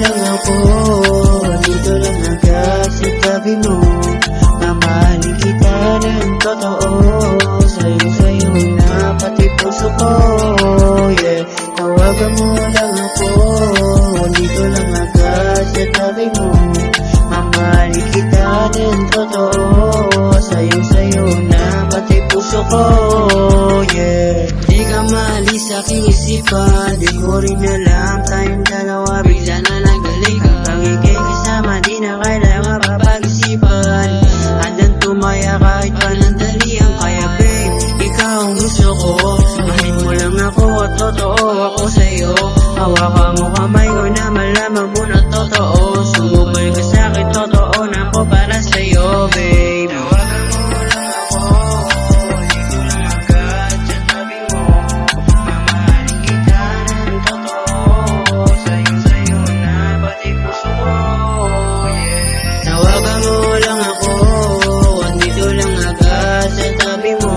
lang ako, dito lang agad sa tabi mo. Mamahalin kita ng totoo, sa'yo na pati puso ko. Yeah, tawagan mo lang ako, dito lang agad sa tabi mo. Mamahalin kita ng totoo, sa'yo na pati puso ko. Yeah, di ka maalis sa aking isipan, di ko rin alam tayong dalawa bigla na nagaling. Ang pangigay kasama di na kailangan papag-isipan. Handang tumaya kahit panandalian, kaya babe, ikaw ang gusto ko. Mahalin mo lang ako at totoo ako sa'yo. Hawakan mo kamay ko na malaman mo na totoo. Sumubay ka sa'kin, totoo na ako para sa'yo, babe. Tawagan mo lang ako, dito lang agad sa tabi mo. Mamahalin kita ng totoo, sa'yo na pati puso ko. Yeah. Tawagan mo lang ako, dito lang agad sa tabi mo.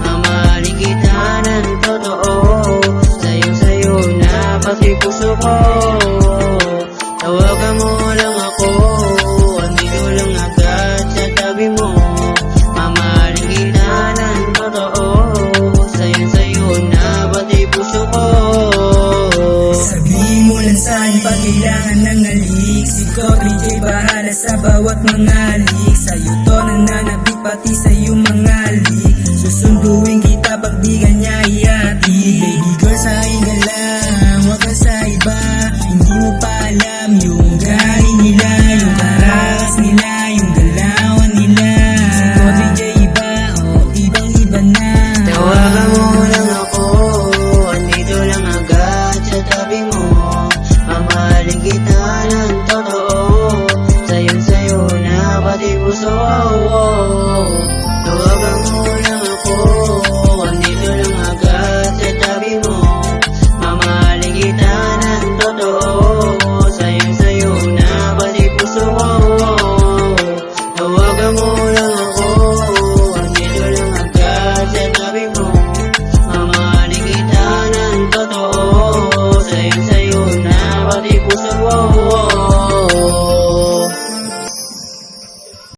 Mamahalin kita ng totoo, sa'yo na pati puso ko. Tawagan mo lang ako, andito lang agad sa tabi mo. Mamahalin kita ng totoo, sa'yo na pati puso ko. Sabihin mo lang sa'yo pag kailangan ng halik. Si Cory bahala sa bawat mga halik. Sa'yo to nananabik pati sa'yo mga halik.